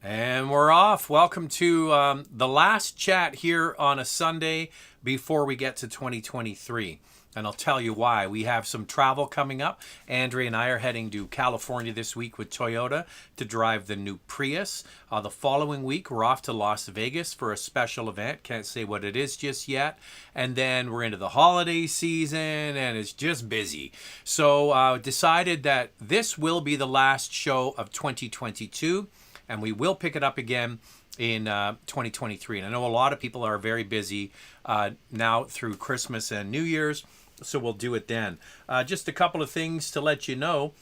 And we're off. Welcome to the last chat here on a Sunday before we get to 2023. And I'll tell you why. We have some travel coming up. Andrea and I are heading to California this week with Toyota to drive the new Prius. The following week, we're off to Las Vegas for a special event. Can't say what it is just yet. And then we're into the holiday season, and it's just busy. So decided that this will be the last show of 2022. And we will pick it up again in 2023. And I know a lot of people are very busy now through Christmas and New Year's, so we'll do it then. Just a couple of things to let you know.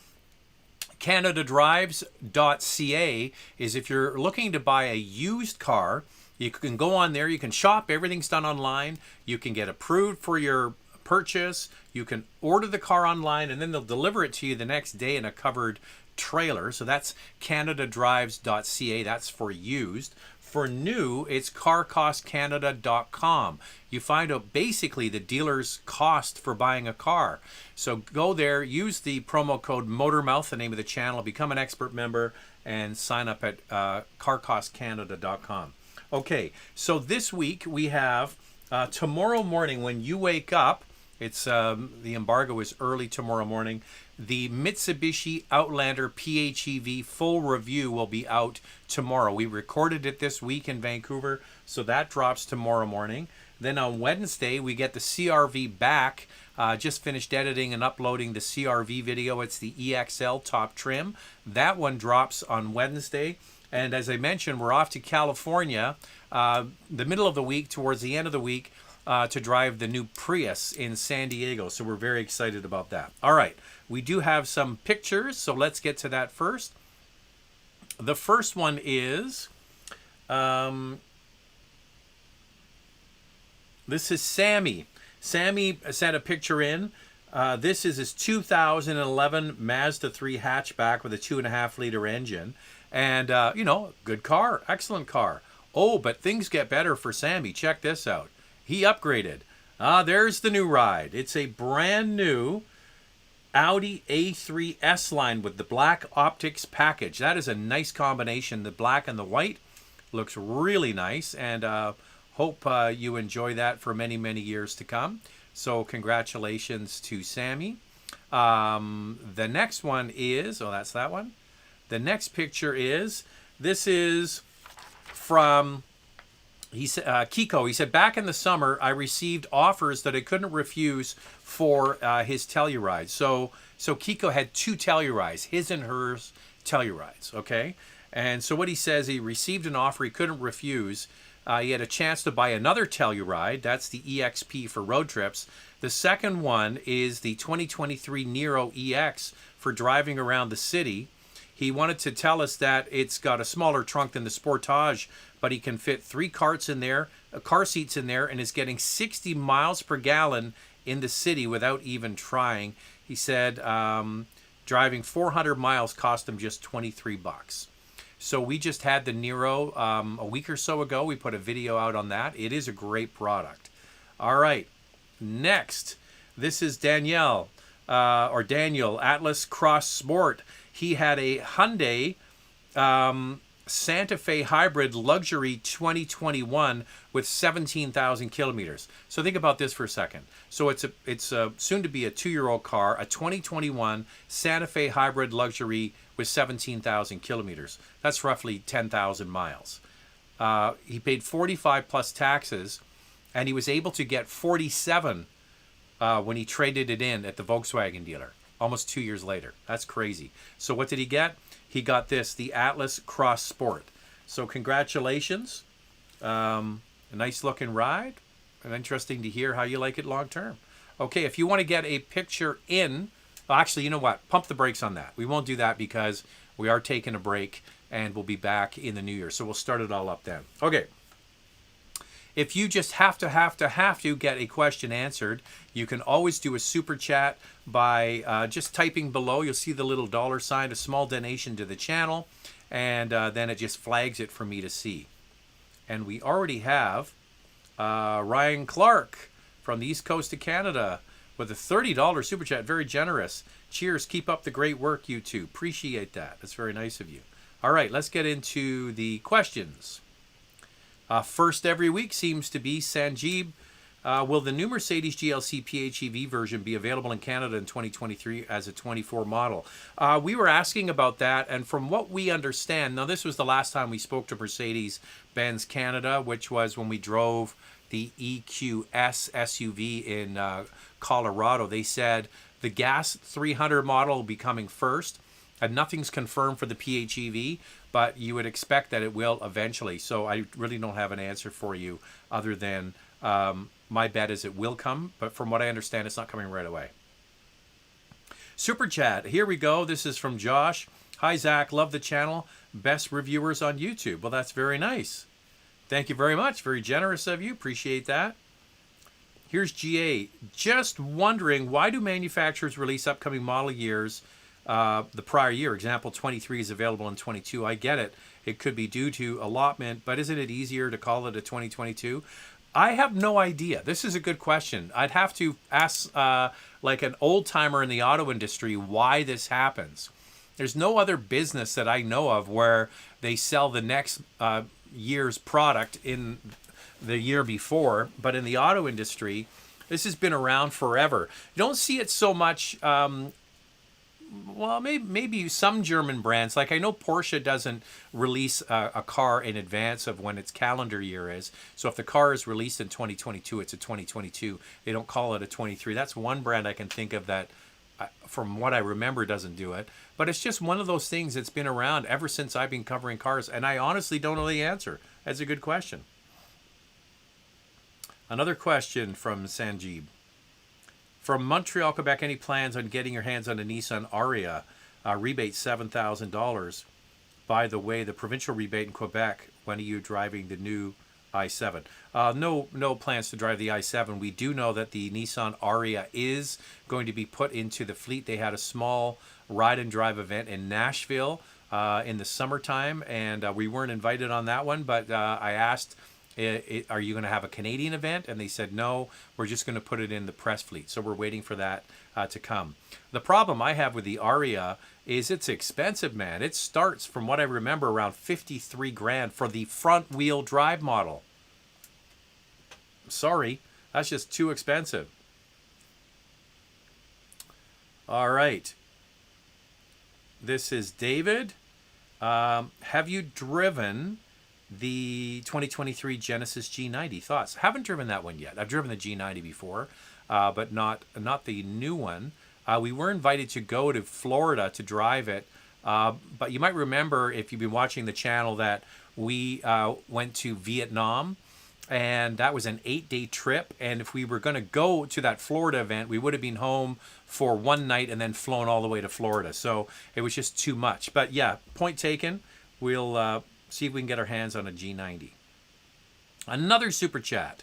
CanadaDrives.ca is if you're looking to buy a used car, you can go on there, you can shop, everything's done online, you can get approved for your purchase, you can order the car online, and then they'll deliver it to you the next day in a covered trailer. So that's CanadaDrives.ca. That's for used. For new, it's CarCostCanada.com. You find out basically the dealer's cost for buying a car. So go there, use the promo code MotorMouth, the name of the channel, become an expert member, and sign up at CarCostCanada.com. Okay, so this week we have tomorrow morning when you wake up, it's the embargo is early tomorrow morning. The Mitsubishi Outlander PHEV full review will be out tomorrow. We recorded it this week in Vancouver, so that drops tomorrow morning. Then on Wednesday, we get the CRV back. Just finished editing and uploading the CRV video. It's the EXL top trim. That one drops on Wednesday. And as I mentioned, we're off to California the middle of the week, towards the end of the week, to drive the new Prius in San Diego. So we're very excited about that. All right, we do have some pictures, so let's get to that first. The first one is, this is Sammy. Sammy sent a picture in. This is his 2011 Mazda 3 hatchback with a 2.5-liter engine. And, good car, excellent car. Oh, but things get better for Sammy. Check this out. He upgraded. There's the new ride. It's a brand new Audi A3 S-Line with the black optics package. That is a nice combination. The black and the white looks really nice, and hope you enjoy that for many, many years to come. So congratulations to Sammy. The next one is, that's that one. The next picture is, this is from... He said, Kiko, he said, back in the summer, I received offers that I couldn't refuse for his Telluride. So Kiko had two Tellurides, his and hers Tellurides, okay? And so what he says, he received an offer he couldn't refuse. He had a chance to buy another Telluride. That's the EXP for road trips. The second one is the 2023 Nero EX for driving around the city. He wanted to tell us that it's got a smaller trunk than the Sportage, but he can fit 3 car seats in there, and is getting 60 miles per gallon in the city without even trying. He said driving 400 miles cost him just $23. So we just had the Nero a week or so ago. We put a video out on that. It is a great product. All right, next, this is Daniel, Atlas Cross Sport. He had a Hyundai Santa Fe Hybrid Luxury 2021 with 17,000 kilometers. So think about this for a second. So it's soon to be a 2-year-old car, a 2021 Santa Fe Hybrid Luxury with 17,000 kilometers. That's roughly 10,000 miles. He paid 45 plus taxes, and he was able to get 47 when he traded it in at the Volkswagen dealer. Almost 2 years later. That's crazy. So what did he get? He got this, the Atlas Cross Sport. So congratulations. A nice looking ride. And interesting to hear how you like it long term. Okay, if you want to get a picture in, well, actually, you know what? Pump the brakes on that. We won't do that because we are taking a break and we'll be back in the new year. So we'll start it all up then. Okay. If you just have to get a question answered, you can always do a super chat by just typing below. You'll see the little $sign, a small donation to the channel, and then it just flags it for me to see. And we already have Ryan Clark from the East Coast of Canada with a $30 super chat. Very generous. Cheers. Keep up the great work, you two. Appreciate that. That's very nice of you. All right, let's get into the questions. First every week seems to be Sanjeev. Will the new Mercedes GLC PHEV version be available in Canada in 2023 as a 24 model? We were asking about that, and from what we understand, now this was the last time we spoke to Mercedes-Benz Canada, which was when we drove the EQS SUV in Colorado. They said the gas 300 model will be coming first, and nothing's confirmed for the PHEV, but you would expect that it will eventually. So I really don't have an answer for you other than my bet is it will come, but from what I understand, it's not coming right away. Super chat, here we go. This is from Josh. Hi, Zach. Love the channel. Best reviewers on YouTube. Well, that's very nice. Thank you very much. Very generous of you. Appreciate that. Here's GA. Just wondering, why do manufacturers release upcoming model years the prior year? Example, 23 is available in 22. I get it. It could be due to allotment, but isn't it easier to call it a 2022? I have no idea. This is a good question. I'd have to ask like an old timer in the auto industry why this happens. There's no other business that I know of where they sell the next year's product in the year before, but in the auto industry, this has been around forever. You don't see it so much. Well, maybe some German brands, like I know Porsche doesn't release a car in advance of when its calendar year is. So if the car is released in 2022, it's a 2022. They don't call it a 23. That's one brand I can think of that, from what I remember, doesn't do it. But it's just one of those things that's been around ever since I've been covering cars, and I honestly don't know the answer. That's a good question. Another question from Sanjeev. From Montreal, Quebec, any plans on getting your hands on a Nissan Ariya? Rebate $7,000. By the way, the provincial rebate in Quebec, when are you driving the new i7? No plans to drive the i7. We do know that the Nissan Ariya is going to be put into the fleet. They had a small ride and drive event in Nashville in the summertime, and we weren't invited on that one, but I asked, are you going to have a Canadian event? And they said, no, we're just going to put it in the press fleet. So we're waiting for that to come. The problem I have with the Ariya is it's expensive, man. It starts, from what I remember, around 53 grand for the front wheel drive model. Sorry, that's just too expensive. All right. This is David. Have you driven the 2023 Genesis G90? Thoughts? Haven't driven that one yet. I've driven the G90 before, but not the new one. We were invited to go to Florida to drive it, but you might remember, if you've been watching the channel, that we went to Vietnam, and that was an 8-day trip. And if we were going to go to that Florida event, we would have been home for one night and then flown all the way to Florida. So it was just too much. But yeah, point taken. We'll see if we can get our hands on a G90. Another super chat.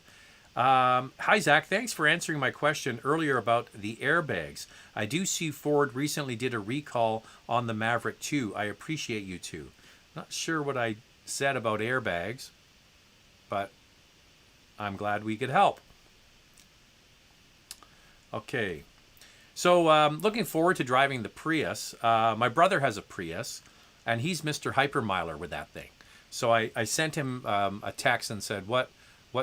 Hi, Zach. Thanks for answering my question earlier about the airbags. I do see Ford recently did a recall on the Maverick 2. I appreciate you two. Not sure what I said about airbags, but I'm glad we could help. Okay. So looking forward to driving the Prius. My brother has a Prius, and he's Mr. Hypermiler with that thing. So I sent him a text and said, what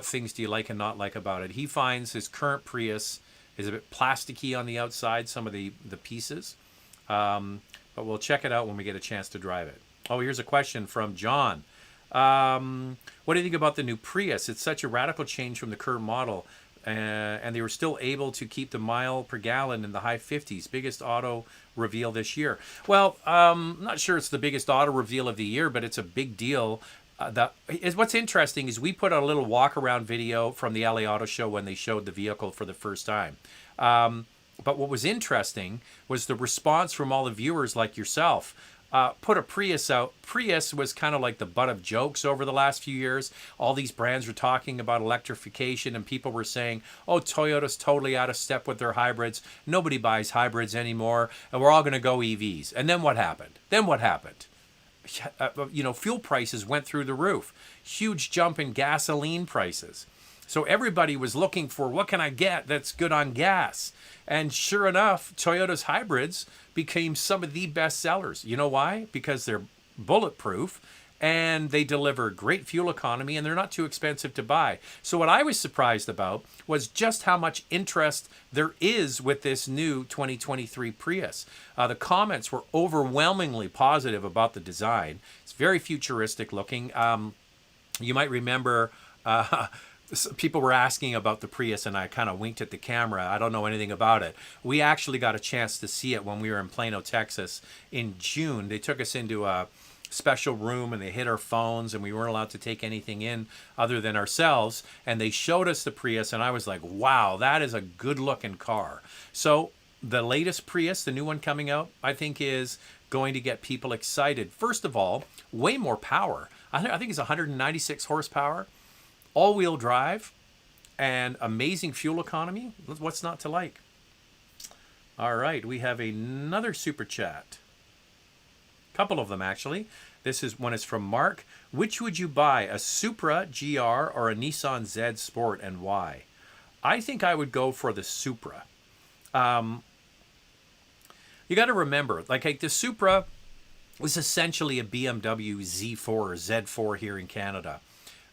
things do you like and not like about it? He finds his current Prius is a bit plasticky on the outside, some of the pieces. But we'll check it out when we get a chance to drive it. Oh, here's a question from John. What do you think about the new Prius? It's such a radical change from the current model. And they were still able to keep the mile per gallon in the high 50s. Biggest auto reveal this year. Well, I'm not sure it's the biggest auto reveal of the year, but it's a big deal. What's interesting is we put out a little walk-around video from the LA Auto Show when they showed the vehicle for the first time. But what was interesting was the response from all the viewers like yourself. Put a Prius out. Prius was kind of like the butt of jokes over the last few years. All these brands were talking about electrification, and people were saying, oh, Toyota's totally out of step with their hybrids. Nobody buys hybrids anymore, and we're all going to go EVs. And then what happened? Fuel prices went through the roof. Huge jump in gasoline prices. So everybody was looking for, what can I get that's good on gas? And sure enough, Toyota's hybrids became some of the best sellers. You know why? Because they're bulletproof, and they deliver great fuel economy, and they're not too expensive to buy. So what I was surprised about was just how much interest there is with this new 2023 Prius. The comments were overwhelmingly positive about the design. It's very futuristic looking. You might remember people were asking about the Prius, and I kind of winked at the camera. I don't know anything about it. We actually got a chance to see it when we were in Plano, Texas in June. They took us into a special room and they hid our phones, and we weren't allowed to take anything in other than ourselves, and they showed us the Prius, and I was like, wow, that is a good looking car. So the latest Prius, the new one coming out, I think is going to get people excited. First of all, way more power. I think it's 196 horsepower, all-wheel drive, and amazing fuel economy. What's not to like? All right, we have another super chat. Couple of them, actually. This is one is from Mark. Which would you buy, a Supra GR or a Nissan Z Sport, and why? I think I would go for the Supra. You got to remember, like the Supra was essentially a BMW Z4 or Z4 here in Canada.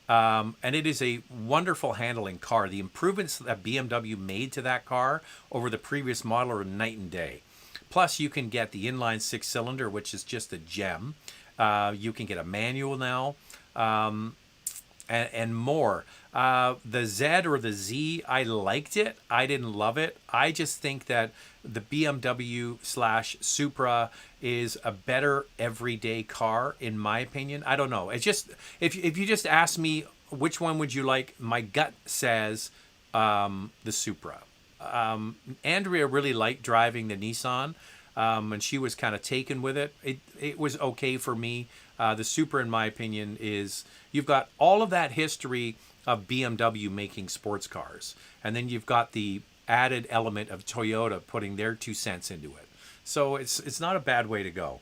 And it is a wonderful handling car. The improvements that BMW made to that car over the previous model are night and day. Plus, you can get the inline 6-cylinder, which is just a gem. You can get a manual now, and more. The Z or the Z, I liked it. I didn't love it. I just think that the BMW/Supra is a better everyday car, in my opinion. I don't know. It's just, if you just ask me which one would you like, my gut says the Supra. Andrea really liked driving the Nissan, and she was kind of taken with it. It was okay for me. The Supra, in my opinion, is, you've got all of that history of BMW making sports cars, and then you've got the added element of Toyota putting their 2 cents into it. So it's not a bad way to go.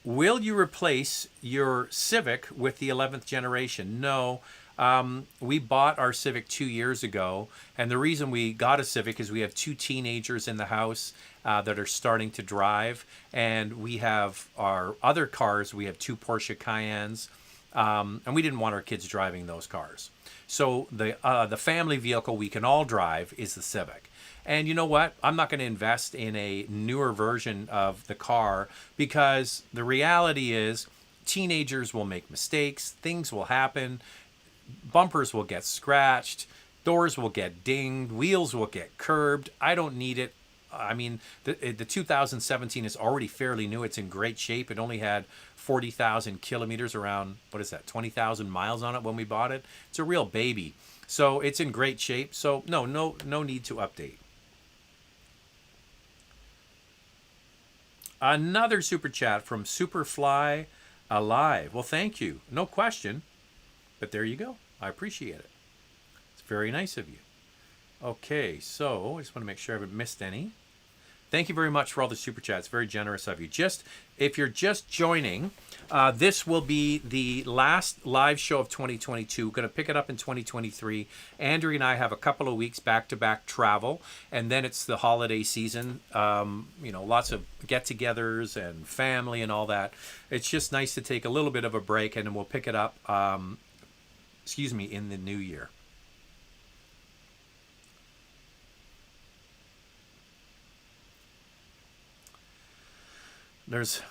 Will you replace your Civic with the 11th generation? No. We bought our Civic 2 years ago, and the reason we got a Civic is we have 2 teenagers in the house that are starting to drive, and we have our other cars. We have 2 Porsche Cayennes, and we didn't want our kids driving those cars. So the family vehicle we can all drive is the Civic. And you know what? I'm not going to invest in a newer version of the car, because the reality is teenagers will make mistakes, things will happen, bumpers will get scratched, doors will get dinged, wheels will get curbed. I don't need it. I mean, the 2017 is already fairly new. It's in great shape. It only had 40,000 kilometers, around, 20,000 miles on it when we bought it. It's a real baby. So it's in great shape. So no need to update. Another super chat from Superfly Alive. Well, thank you. No question. But there you go. I appreciate it. It's very nice of you. Okay, so I just want to make sure I haven't missed any. Thank you very much for all the super chats. Very generous of you. If you're just joining, this will be the last live show of 2022. Going to pick it up in 2023. Andrea and I have a couple of weeks back-to-back travel, and then it's the holiday season. Lots of get-togethers and family and all that. It's just nice to take a little bit of a break, and then we'll pick it up, in the new year. There's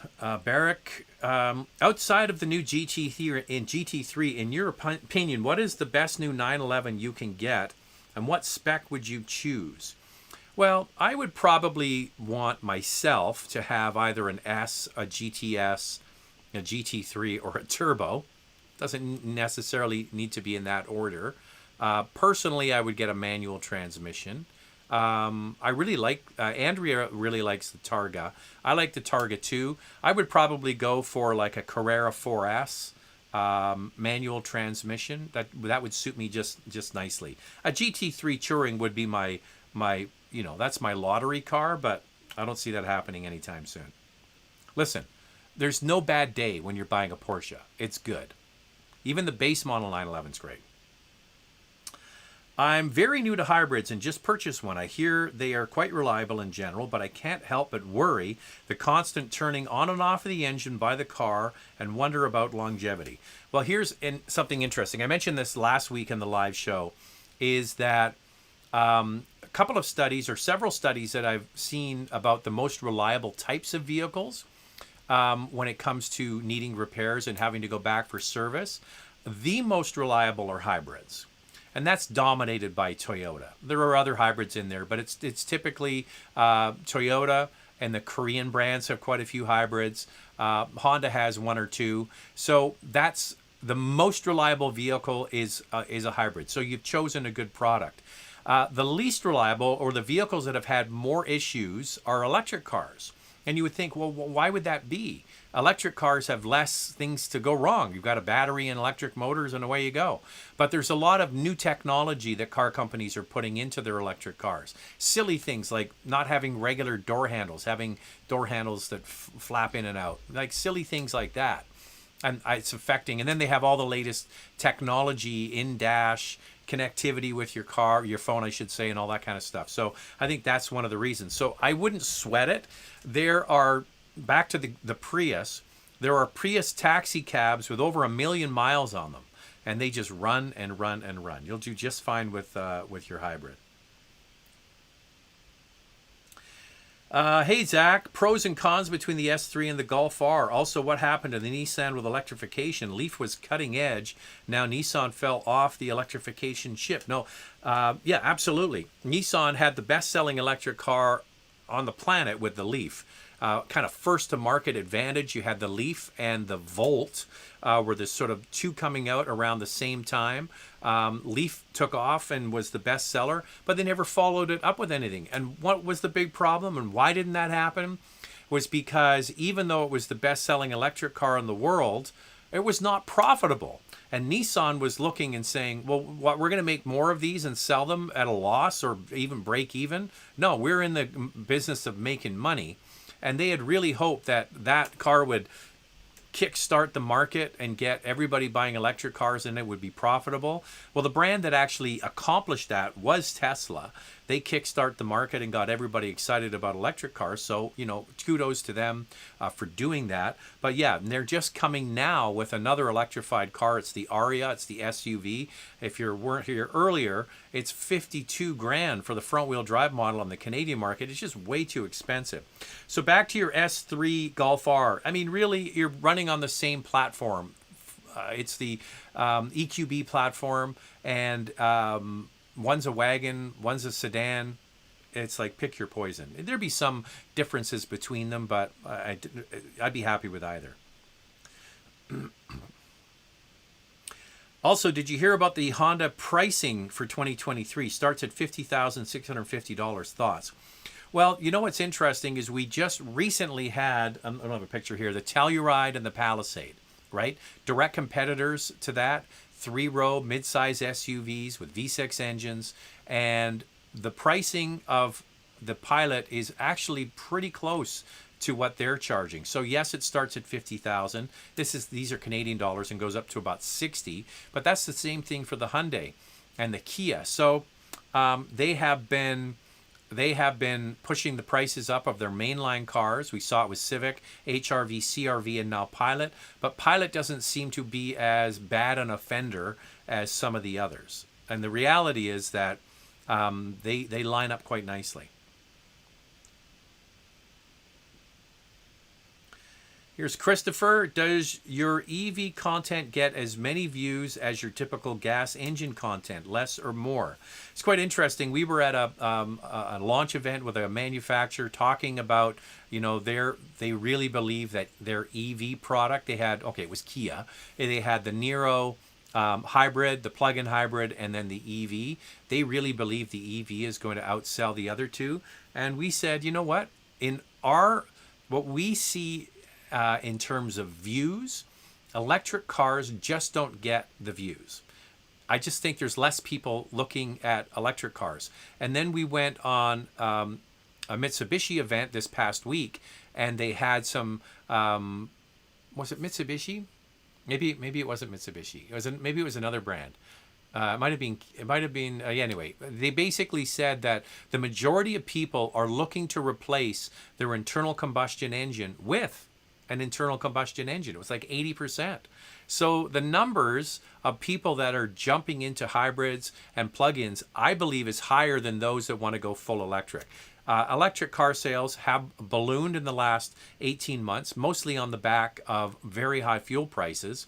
Barrick. Outside of the new GT3, in your opinion, what is the best new 911 you can get, and what spec would you choose? Well, I would probably want myself to have either an S, a GTS, a GT3, or a turbo. Doesn't necessarily need to be in that order. Personally, I would get a manual transmission. I really like, Andrea really likes the Targa. I like the Targa too. I would probably go for like a Carrera 4S manual transmission. That would suit me just nicely. A GT3 Touring would be my that's my lottery car, but I don't see that happening anytime soon. Listen, there's no bad day when you're buying a Porsche. It's good. Even the base model 911 is great. I'm very new to hybrids and just purchased one. I hear they are quite reliable in general, but I can't help but worry the constant turning on and off of the engine by the car and wonder about longevity. Well, here's something interesting. I mentioned this last week in the live show, is that a couple of studies or several studies that I've seen about the most reliable types of vehicles when it comes to needing repairs and having to go back for service. The most reliable are hybrids. And that's dominated by Toyota. There are other hybrids in there, but it's typically Toyota, and the Korean brands have quite a few hybrids. Honda has one or two. So that's the most reliable vehicle is a hybrid. So you've chosen a good product. The least reliable, or the vehicles that have had more issues, are electric cars. And you would think, well, why would that be? Electric cars have less things to go wrong. You've got a battery and electric motors and away you go. But there's a lot of new technology that car companies are putting into their electric cars. Silly things like not having regular door handles, having door handles that flap in and out. Like silly things like that. And it's affecting. And then they have all the latest technology in-dash, connectivity with your car, your phone, I should say, and all that kind of stuff. So I think that's one of the reasons. So I wouldn't sweat it. There are, back to the Prius, there are Prius taxi cabs with over 1 million miles on them, and they just run and run and run. You'll do just fine with your hybrid. Hey, Zach, pros and cons between the S3 and the Golf R. Also, what happened to the Nissan with electrification? Leaf was cutting edge. Now Nissan fell off the electrification ship. No, yeah, absolutely. Nissan had the best-selling electric car on the planet with the Leaf. Kind of first-to-market advantage. You had the Leaf and the Volt were the sort of two coming out around the same time. Leaf took off and was the best seller, but they never followed it up with anything. And what was the big problem, and why didn't that happen? Was because even though it was the best-selling electric car in the world, it was not profitable. And Nissan was looking and saying, well, what, we're going to make more of these and sell them at a loss or even break even? No, we're in the business of making money. And they had really hoped that that car would kickstart the market and get everybody buying electric cars, and it would be profitable. Well, the brand that actually accomplished that was Tesla. They kickstart the market and got everybody excited about electric cars. So, you know, kudos to them for doing that. But yeah, they're just coming now with another electrified car. It's the Aria. It's the SUV. If you weren't here earlier, it's 52 grand for the front wheel drive model on the Canadian market. It's just way too expensive. So back to your S3 Golf R. I mean, really, you're running on the same platform. It's the EQB platform, and one's a wagon, one's a sedan. It's like pick your poison. There'd be some differences between them, but I'd be happy with either. Also, did you hear about the Honda pricing for 2023? Starts at $50,650. Thoughts? Well, you know what's interesting is we just recently had, I don't have a picture here, the Telluride and the Palisade, right? Direct competitors to that, 3-row mid-size SUVs with V6 engines, and the pricing of the Pilot is actually pretty close to what they're charging. So yes, it starts at 50,000. These are Canadian dollars and goes up to about 60, but that's the same thing for the Hyundai and the Kia. So they have been pushing the prices up of their mainline cars. We saw it with Civic, HRV, CRV, and now Pilot. But Pilot doesn't seem to be as bad an offender as some of the others. And the reality is that they line up quite nicely. Here's Christopher. Does your EV content get as many views as your typical gas engine content, less or more? It's quite interesting. We were at a launch event with a manufacturer talking about, you know, they really believe that their EV product, it was Kia. They had the Niro hybrid, the plug-in hybrid, and then the EV. They really believe the EV is going to outsell the other two. And we said, you know what? What we see in terms of views, electric cars just don't get the views. I just think there's less people looking at electric cars. And then we went on a Mitsubishi event this past week, and they had some, was it Mitsubishi? Maybe it wasn't Mitsubishi. Maybe it was another brand. It might have been. It might have been. Yeah, anyway, they basically said that the majority of people are looking to replace their internal combustion engine with an internal combustion engine. It was like 80%. So the numbers of people that are jumping into hybrids and plug-ins, I believe, is higher than those that want to go full electric. Electric car sales have ballooned in the last 18 months, mostly on the back of very high fuel prices.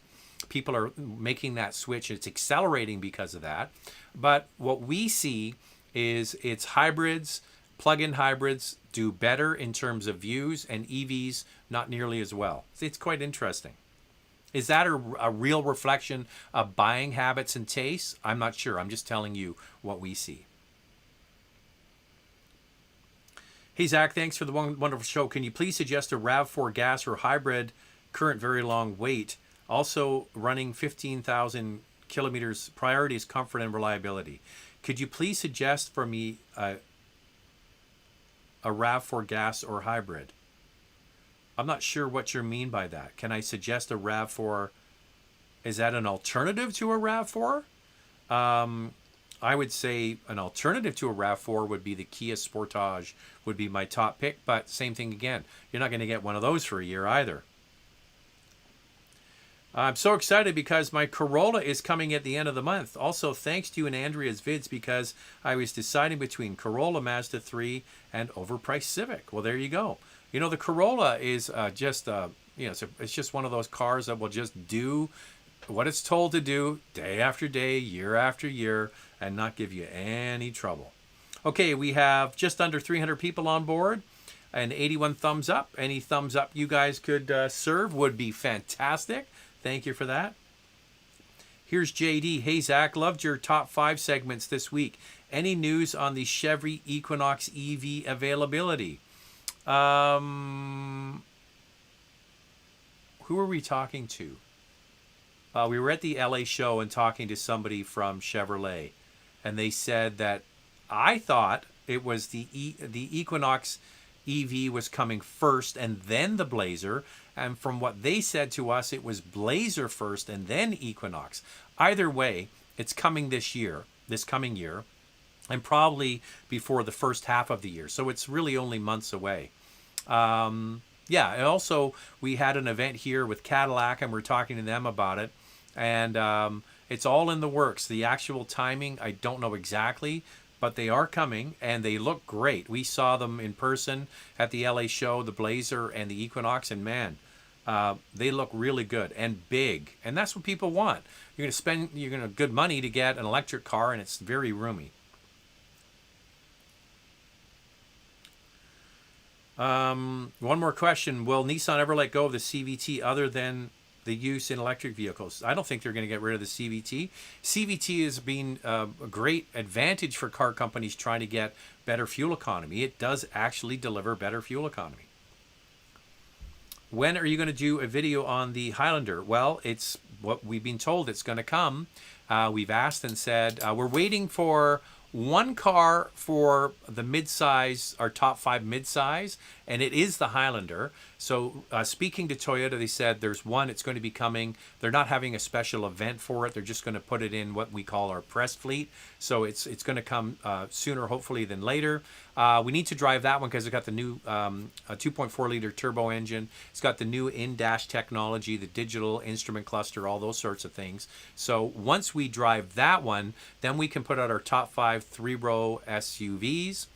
People are making that switch. It's accelerating because of that. But what we see is it's hybrids, plug-in hybrids do better in terms of views, and EVs not nearly as well. It's quite interesting. Is that a real reflection of buying habits and tastes? I'm not sure. I'm just telling you what we see. Hey, Zach, thanks for the wonderful show. Can you please suggest a RAV4 gas or hybrid, current very long wait, also running 15,000 kilometers, priorities, comfort, and reliability? Could you please suggest for me a RAV4 gas or hybrid? I'm not sure what you mean by that. Can I suggest a RAV4? Is that an alternative to a RAV4? I would say an alternative to a RAV4 would be the Kia Sportage, would be my top pick, but same thing again. You're not going to get one of those for a year either. I'm so excited because my Corolla is coming at the end of the month. Also, thanks to you and Andrea's vids, because I was deciding between Corolla, Mazda 3, and overpriced Civic. Well, there you go. You know, the Corolla is it's just one of those cars that will just do what it's told to do day after day, year after year, and not give you any trouble. Okay, we have just under 300 people on board and 81 thumbs up. Any thumbs up you guys could serve would be fantastic. Thank you for that. Here's JD. Hey, Zach, loved your top 5 segments this week. Any news on the Chevy Equinox EV availability? Who are we talking to? We were at the LA show and talking to somebody from Chevrolet, and they said that I thought it was the Equinox EV was coming first and then the Blazer, and from what they said to us, it was Blazer first and then Equinox. Either way, it's coming this coming year, and probably before the first half of the year. So it's really only months away. And also we had an event here with Cadillac, and we're talking to them about it. And it's all in the works. The actual timing, I don't know exactly, but they are coming, and they look great. We saw them in person at the LA show, the Blazer and the Equinox, and man, they look really good and big. And that's what people want. You're going to good money to get an electric car, and it's very roomy. One more question. Will Nissan ever let go of the CVT other than the use in electric vehicles? I don't think they're going to get rid of the CVT. CVT has been a great advantage for car companies trying to get better fuel economy. It does actually deliver better fuel economy. When are you going to do a video on the Highlander? Well, it's what we've been told it's going to come. We've asked and said we're waiting for one car for the midsize, our top 5 midsize, and it is the Highlander. So speaking to Toyota, they said there's one, it's going to be coming. They're not having a special event for it. They're just going to put it in what we call our press fleet. So it's going to come sooner, hopefully, than later. We need to drive that one because it's got the new 2.4 liter turbo engine. It's got the new in-dash technology, the digital instrument cluster, all those sorts of things. So once we drive that one, then we can put out our top 5 3-row SUVs.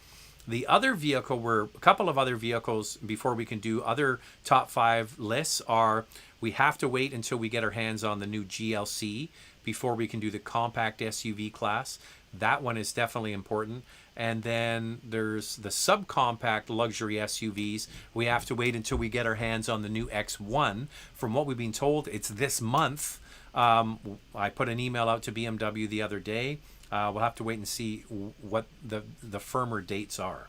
The other vehicle, a couple of other vehicles before we can do other top 5 lists are, we have to wait until we get our hands on the new GLC before we can do the compact SUV class. That one is definitely important. And then there's the subcompact luxury SUVs. We have to wait until we get our hands on the new X1. From what we've been told, it's this month. I put an email out to BMW the other day. We'll have to wait and see what the firmer dates are.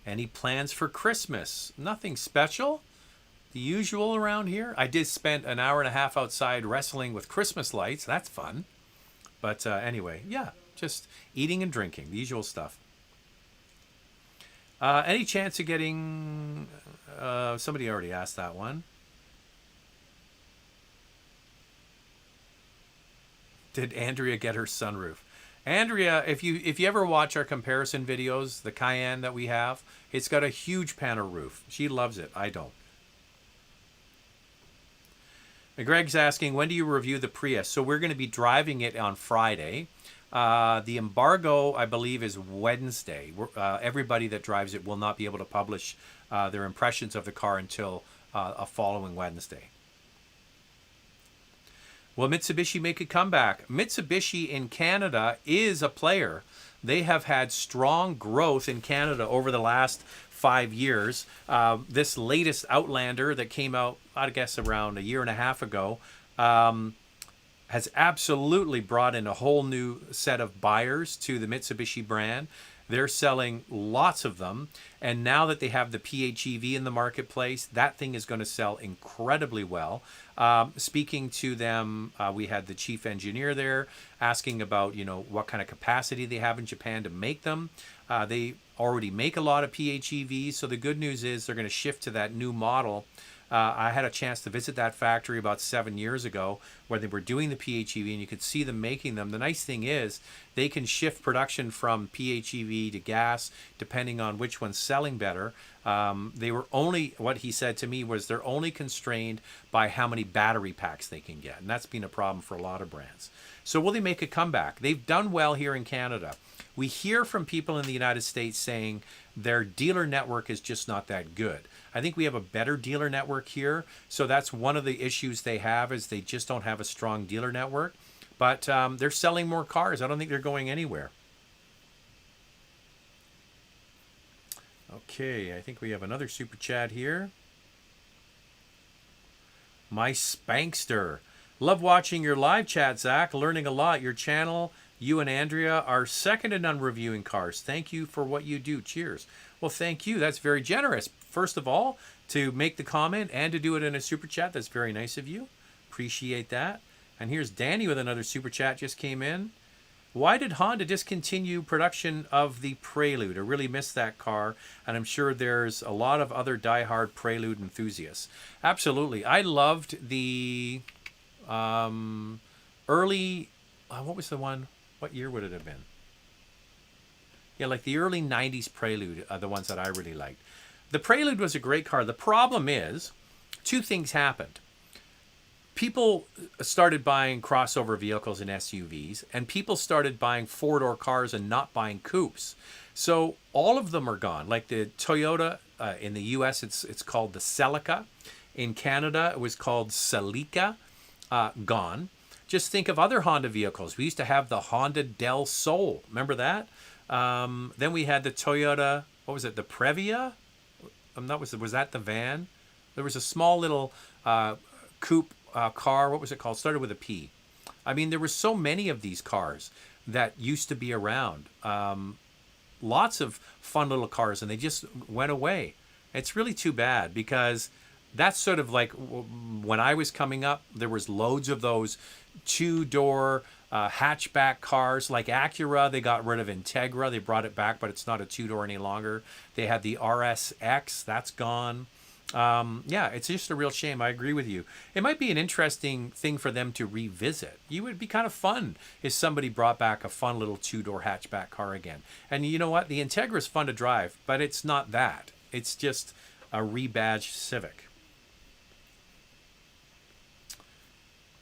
Any plans for Christmas? Nothing special. The usual around here. I did spend an hour and a half outside wrestling with Christmas lights. That's fun. But anyway, yeah, just eating and drinking. The usual stuff. Any chance of getting... somebody already asked that one. Did Andrea get her sunroof? Andrea, if you ever watch our comparison videos, the Cayenne that we have, it's got a huge panel roof. She loves it. I don't. Greg's asking, when do you review the Prius? So we're going to be driving it on Friday. The embargo, I believe, is Wednesday. Everybody that drives it will not be able to publish their impressions of the car until a following Wednesday. Will Mitsubishi make a comeback? Mitsubishi in Canada is a player. They have had strong growth in Canada over the last 5 years. This latest Outlander that came out, I guess, around a year and a half ago, has absolutely brought in a whole new set of buyers to the Mitsubishi brand. They're selling lots of them. And now that they have the PHEV in the marketplace, that thing is going to sell incredibly well. Speaking to them, we had the chief engineer there asking about, what kind of capacity they have in Japan to make them. They already make a lot of PHEVs. So the good news is they're going to shift to that new model. I had a chance to visit that factory about 7 years ago where they were doing the PHEV, and you could see them making them. The nice thing is they can shift production from PHEV to gas depending on which one's selling better. They were only, what he said to me was they're only constrained by how many battery packs they can get, and that's been a problem for a lot of brands. So will they make a comeback? They've done well here in Canada. We hear from people in the United States saying their dealer network is just not that good. I think we have a better dealer network here. So that's one of the issues they have, is they just don't have a strong dealer network. But they're selling more cars. I don't think they're going anywhere. Okay, I think we have another super chat here. My Spankster. Love watching your live chat, Zach. Learning a lot. Your channel, you and Andrea are second to none reviewing cars. Thank you for what you do. Cheers. Well, thank you. That's very generous. First of all, to make the comment and to do it in a super chat. That's very nice of you. Appreciate that. And here's Danny with another super chat just came in. Why did Honda discontinue production of the Prelude? I really missed that car, and I'm sure there's a lot of other diehard Prelude enthusiasts. Absolutely. I loved the early, what was the one? What year would it have been? Yeah, like the early 90s Prelude are the ones that I really liked. The Prelude was a great car. The problem is, two things happened. People started buying crossover vehicles and SUVs, and people started buying four-door cars and not buying coupes. So all of them are gone. Like the Toyota, in the US, it's called the Celica. In Canada, it was called Celica. Gone. Just think of other Honda vehicles. We used to have the Honda Del Sol. Remember that? Then we had the Toyota, what was it, the Previa? Was that the van? There was a small little coupe car. What was it called? Started with a P. I mean, there were so many of these cars that used to be around. Lots of fun little cars, and they just went away. It's really too bad, because that's sort of like when I was coming up, there was loads of those two-door hatchback cars like Acura. They got rid of Integra. They brought it back, but it's not a two-door any longer. They had the RSX. That's gone. Yeah, it's just a real shame. I agree with you. It might be an interesting thing for them to revisit. It would be kind of fun if somebody brought back a fun little two-door hatchback car again. And you know what? The Integra is fun to drive, but it's not that. It's just a rebadged Civic.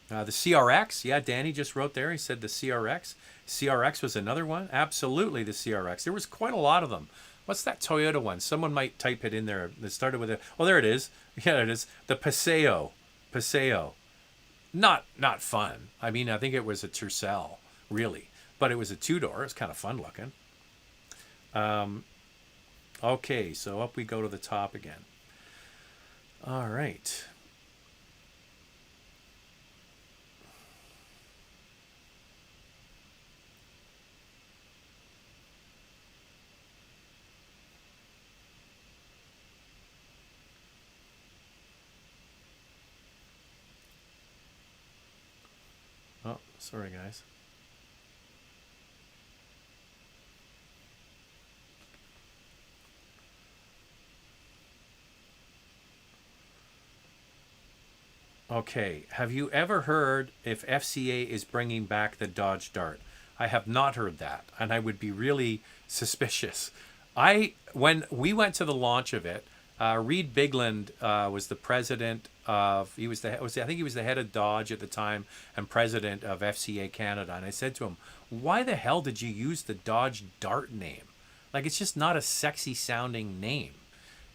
The CRX, yeah, Danny just wrote there. He said the CRX. CRX was another one. Absolutely, the CRX. There was quite a lot of them. What's that Toyota one? Someone might type it in there. It started with a... Oh, there it is. Yeah, it is. The Paseo. Paseo. Not fun. I mean, I think it was a Tercel, really. But it was a two-door. It's kind of fun looking. Okay, so up we go to the top again. All right. Oh, sorry, guys. Okay, have you ever heard if FCA is bringing back the Dodge Dart? I have not heard that, and I would be really suspicious. When we went to the launch of it, Reed Bigland was the president of. He was the. I think he was the head of Dodge at the time and president of FCA Canada. And I said to him, "Why the hell did you use the Dodge Dart name? Like it's just not a sexy sounding name."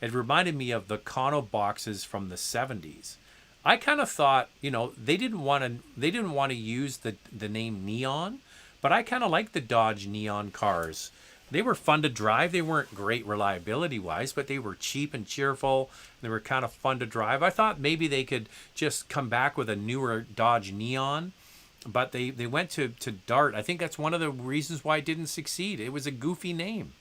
It reminded me of the Cono boxes from the '70s. I kind of thought, they didn't want to use the name Neon, but I kind of like the Dodge Neon cars. They were fun to drive. They weren't great reliability wise, but they were cheap and cheerful. They were kind of fun to drive. I thought maybe they could just come back with a newer Dodge Neon, but they went to Dart. I think that's one of the reasons why it didn't succeed. It was a goofy name.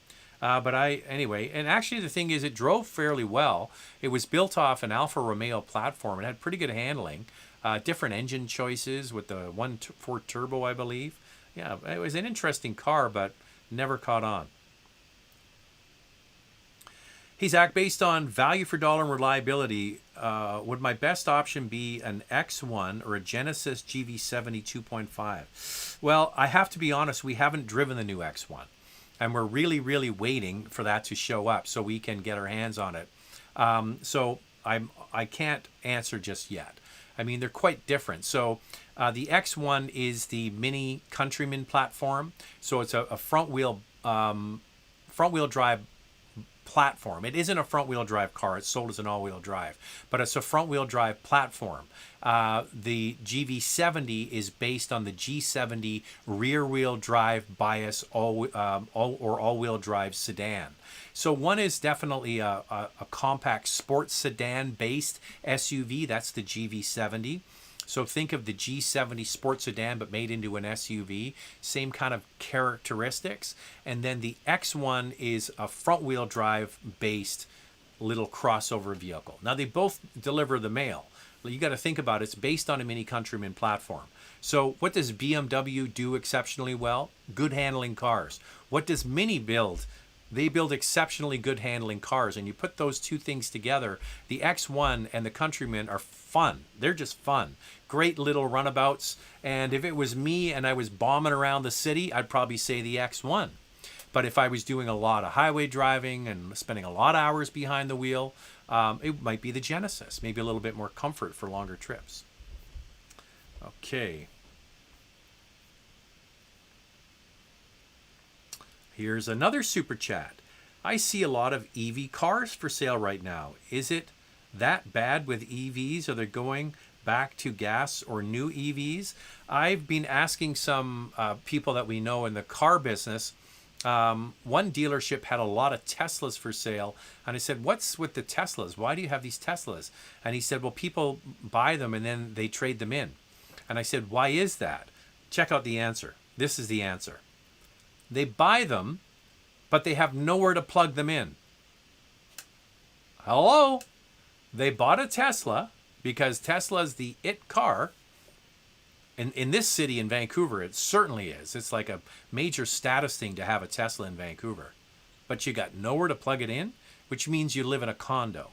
Anyway, and actually the thing is, it drove fairly well. It was built off an Alfa Romeo platform. It had pretty good handling, different engine choices with the 1.4 turbo, I believe. Yeah, it was an interesting car, but never caught on. Hey Zach, based on value for dollar and reliability, would my best option be an X1 or a Genesis GV70 2.5? Well, I have to be honest, we haven't driven the new X1. And we're really, really waiting for that to show up so we can get our hands on it. I can't answer just yet. I mean, they're quite different. So the X1 is the Mini Countryman platform. So it's a front-wheel drive platform. It isn't a front-wheel drive car. It's sold as an all-wheel drive, but it's a front-wheel drive platform. The GV70 is based on the G70 rear-wheel drive bias all-wheel drive sedan. So one is definitely a compact sports sedan-based SUV. That's the GV70. So think of the G70 sports sedan, but made into an SUV. Same kind of characteristics. And then the X1 is a front-wheel drive-based little crossover vehicle. Now, they both deliver the mail. You got to think about it. It's based on a Mini Countryman platform. So what does BMW do exceptionally well? Good handling cars. What does Mini build? They build exceptionally good handling cars, and you put those two things together, the X1 and the Countryman are fun. They're just fun. Great little runabouts, and if it was me and I was bombing around the city, I'd probably say the X1. But if I was doing a lot of highway driving and spending a lot of hours behind the wheel, it might be the Genesis. Maybe a little bit more comfort for longer trips. Okay. Here's another super chat. I see a lot of EV cars for sale right now. Is it that bad with EVs? Are they going back to gas or new EVs? I've been asking some people that we know in the car business. One dealership had a lot of Teslas for sale, and I said, "What's with the Teslas? Why do you have these Teslas?" And he said, "Well, people buy them and then they trade them in." And I said, "Why is that?" Check out the answer. This is the answer. They buy them, but they have nowhere to plug them in. Hello? They bought a Tesla because Tesla's the it car. In this city in Vancouver, it certainly is. It's like a major status thing to have a Tesla in Vancouver. But you got nowhere to plug it in, which means you live in a condo.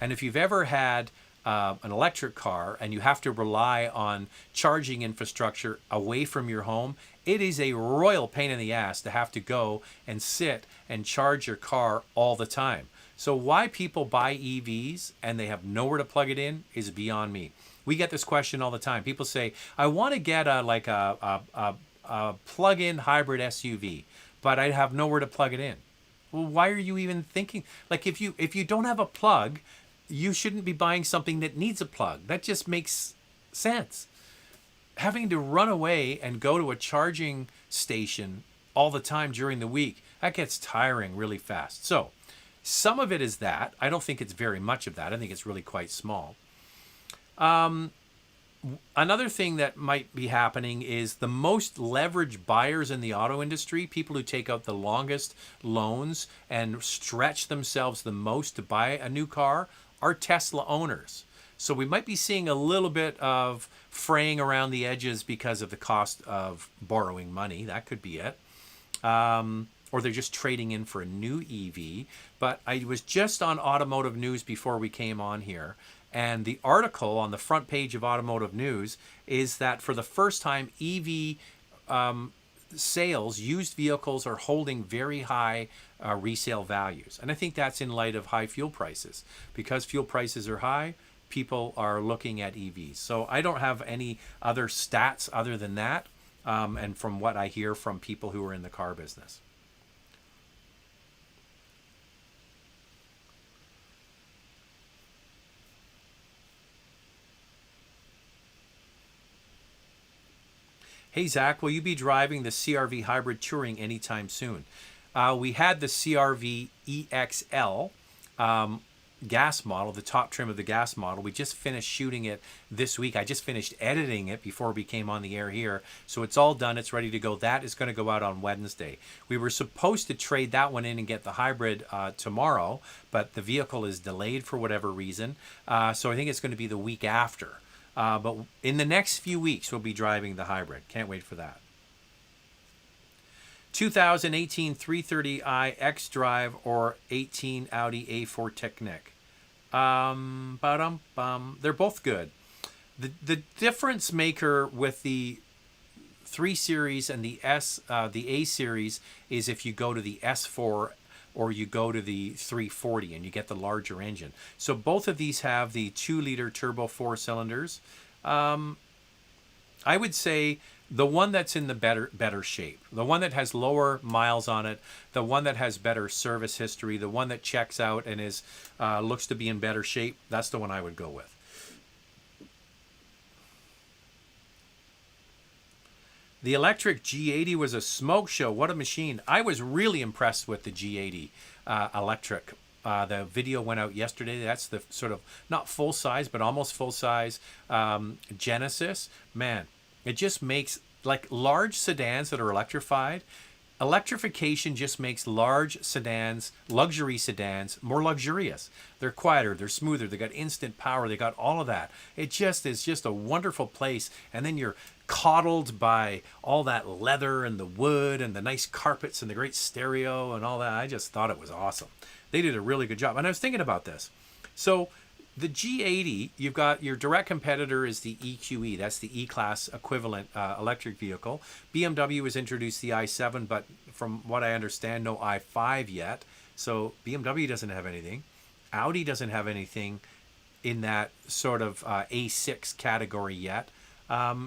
And if you've ever had an electric car and you have to rely on charging infrastructure away from your home, it is a royal pain in the ass to have to go and sit and charge your car all the time. So why people buy EVs and they have nowhere to plug it in is beyond me. We get this question all the time. People say, "I want to get a plug-in hybrid SUV, but I have nowhere to plug it in." Well, why are you even thinking? Like if you don't have a plug, you shouldn't be buying something that needs a plug. That just makes sense. Having to run away and go to a charging station all the time during the week, that gets tiring really fast. So some of it is that. I don't think it's very much of that. I think it's really quite small. Another thing that might be happening is the most leveraged buyers in the auto industry, people who take out the longest loans and stretch themselves the most to buy a new car, are Tesla owners. So we might be seeing a little bit of fraying around the edges because of the cost of borrowing money. That could be it. or they're just trading in for a new EV. But I was just on Automotive News before we came on here, and the article on the front page of Automotive News is that for the first time, EV sales, used vehicles are holding very high resale values. And I think that's in light of high fuel prices. Because fuel prices are high, people are looking at EVs. So I don't have any other stats other than that, and from what I hear from people who are in the car business. Hey, Zach, will you be driving the CRV Hybrid Touring anytime soon? We had the CRV EXL gas model, the top trim of the gas model. We just finished shooting it this week. I just finished editing it before we came on the air here. So it's all done. It's ready to go. That is going to go out on Wednesday. We were supposed to trade that one in and get the hybrid tomorrow, but the vehicle is delayed for whatever reason. So I think it's going to be the week after. But in the next few weeks, we'll be driving the hybrid. Can't wait for that. 2018 330i X-Drive or 18 Audi A4 Technic. They're both good. The difference maker with the 3 Series and the A Series is if you go to the S4 or you go to the 340 and you get the larger engine. So both of these have the 2-liter turbo 4 cylinders. I would say the one that's in the better shape, the one that has lower miles on it, the one that has better service history, the one that checks out and is looks to be in better shape, that's the one I would go with. The electric G80 was a smoke show. What a machine. I was really impressed with the G80 electric. The video went out yesterday. That's the sort of, not full size, but almost full size Genesis. Man, it just makes, like large sedans that are electrified, electrification just makes large sedans, luxury sedans, more luxurious. They're quieter, they're smoother, they got instant power, they got all of that. It just is just a wonderful place. And then you're coddled by all that leather and the wood and the nice carpets and the great stereo and all that. I just thought it was awesome. They did a really good job. And I was thinking about this. So the G80, you've got your direct competitor is the EQE. That's the E-Class equivalent electric vehicle. BMW has introduced the i7, but from what I understand, no i5 yet. So BMW doesn't have anything. Audi doesn't have anything in that sort of A6 category yet.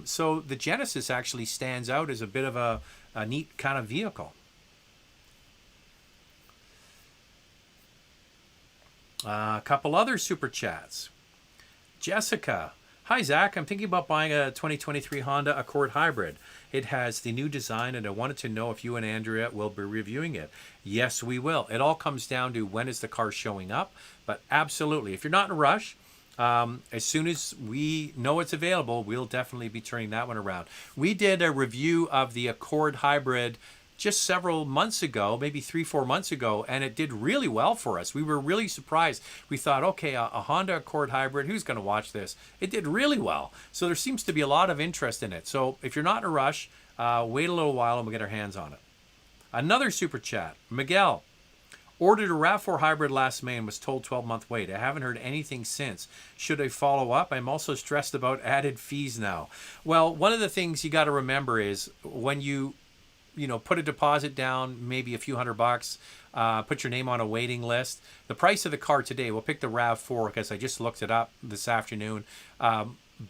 So the Genesis actually stands out as a bit of a neat kind of vehicle. A couple other super chats. Jessica. Hi, Zach. I'm thinking about buying a 2023 Honda Accord Hybrid. It has the new design, and I wanted to know if you and Andrea will be reviewing it. Yes, we will. It all comes down to when is the car showing up. But absolutely, if you're not in a rush, as soon as we know it's available, we'll definitely be turning that one around. We did a review of the Accord Hybrid just several months ago, maybe 3-4 months ago, and it did really well for us. We were really surprised. We thought, okay, a Honda Accord Hybrid, who's going to watch this? It did really well. So there seems to be a lot of interest in it. So if you're not in a rush, wait a little while and we'll get our hands on it. Another super chat. Miguel. Ordered a RAV4 Hybrid last May and was told 12-month wait. I haven't heard anything since. Should I follow up? I'm also stressed about added fees now. Well, one of the things you got to remember is when you put a deposit down, maybe a few $100, put your name on a waiting list. The price of the car today, we'll pick the RAV4 because I just looked it up this afternoon.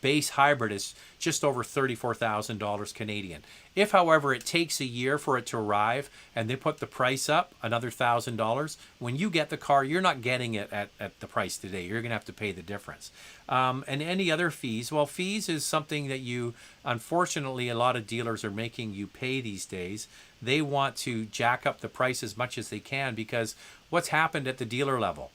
Base hybrid is just over $34,000 Canadian. If, however, it takes a year for it to arrive and they put the price up another $1,000, when you get the car, you're not getting it at the price today. You're going to have to pay the difference. And any other fees? Well, fees is something that unfortunately, a lot of dealers are making you pay these days. They want to jack up the price as much as they can because what's happened at the dealer level?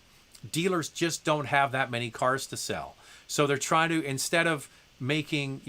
Dealers just don't have that many cars to sell. So they're trying to, instead of making,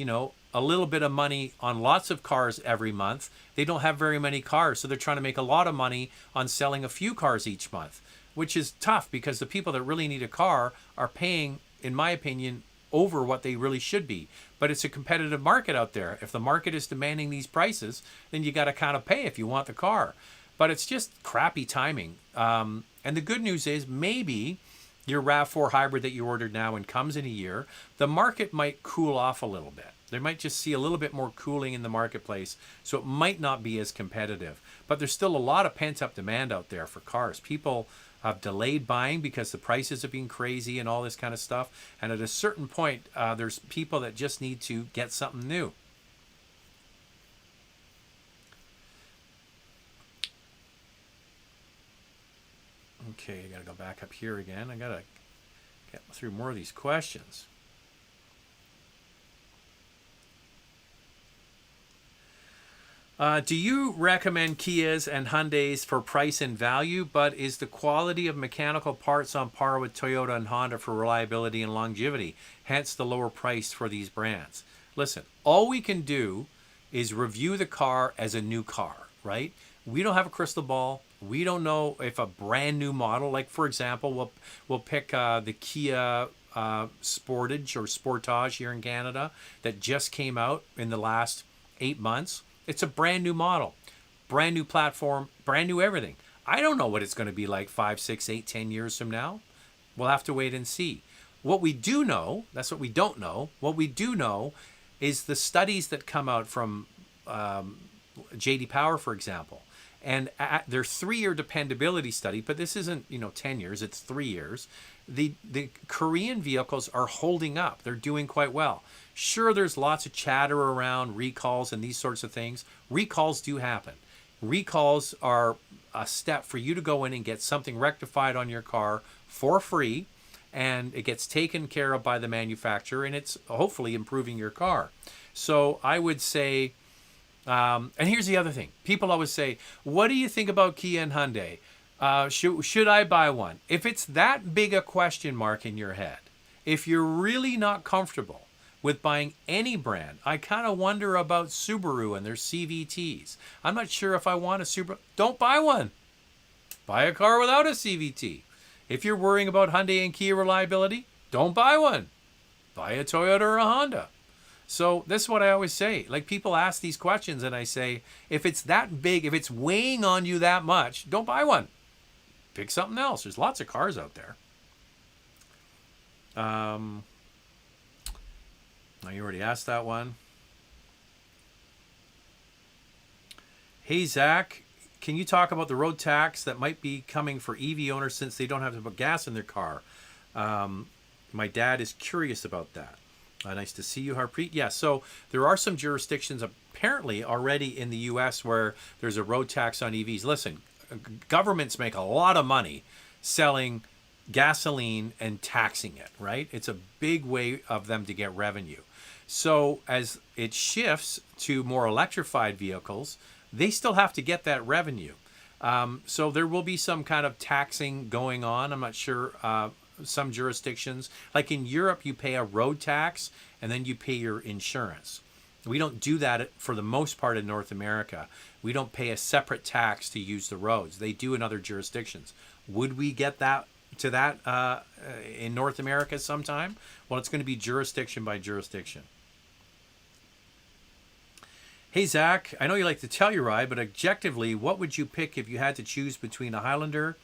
a little bit of money on lots of cars every month, they don't have very many cars. So they're trying to make a lot of money on selling a few cars each month, which is tough because the people that really need a car are paying, in my opinion, over what they really should be. But it's a competitive market out there. If the market is demanding these prices, then you got to kind of pay if you want the car. but it's just crappy timing. And the good news is maybe your RAV4 hybrid that you ordered now and comes in a year, the market might cool off a little bit. They might just see a little bit more cooling in the marketplace, so it might not be as competitive. But there's still a lot of pent-up demand out there for cars. People have delayed buying because the prices have been crazy and all this kind of stuff. And at a certain point, there's people that just need to get something new. Okay, I got to go back up here again. I got to get through more of these questions. Do you recommend Kias and Hyundais for price and value, but is the quality of mechanical parts on par with Toyota and Honda for reliability and longevity, hence the lower price for these brands? Listen, all we can do is review the car as a new car, right? We don't have a crystal ball. We don't know if a brand new model, like for example, we'll pick the Kia Sportage or Sportage here in Canada that just came out in the last 8 months. It's a brand new model, brand new platform, brand new everything. I don't know what it's going to be like 5, 6, 8, 10 years from now. We'll have to wait and see. What we do know, that's what we don't know. What we do know is the studies that come out from J.D. Power, for example. And their 3-year dependability study, but this isn't 10 years, it's 3 years. The Korean vehicles are holding up. They're doing quite well. Sure, there's lots of chatter around recalls and these sorts of things. Recalls do happen. Recalls are a step for you to go in and get something rectified on your car for free, and it gets taken care of by the manufacturer, and it's hopefully improving your car. So I would say, and here's the other thing. People always say, what do you think about Kia and Hyundai? Should I buy one? If it's that big a question mark in your head, if you're really not comfortable with buying any brand, I kind of wonder about Subaru and their CVTs. I'm not sure if I want a Subaru. Don't buy one. Buy a car without a CVT. If you're worrying about Hyundai and Kia reliability, don't buy one. Buy a Toyota or a Honda. So this is what I always say. Like, people ask these questions and I say, if it's that big, if it's weighing on you that much, don't buy one. Pick something else. There's lots of cars out there. You already asked that one. Hey, Zach, can you talk about the road tax that might be coming for EV owners since they don't have to put gas in their car? My dad is curious about that. Nice to see you, Harpreet. Yeah, so there are some jurisdictions apparently already in the U.S. where there's a road tax on EVs. Listen, governments make a lot of money selling gasoline and taxing it, right? It's a big way of them to get revenue. So as it shifts to more electrified vehicles, they still have to get that revenue. So there will be some kind of taxing going on. I'm not sure. Some jurisdictions, like in Europe, you pay a road tax and then you pay your insurance. We don't do that for the most part in North America. We don't pay a separate tax to use the roads. They do in other jurisdictions. Would we get that to that in North America sometime? Well, it's going to be jurisdiction by jurisdiction. Hey, Zach, I know you like the Telluride, but objectively, what would you pick if you had to choose between a Highlander,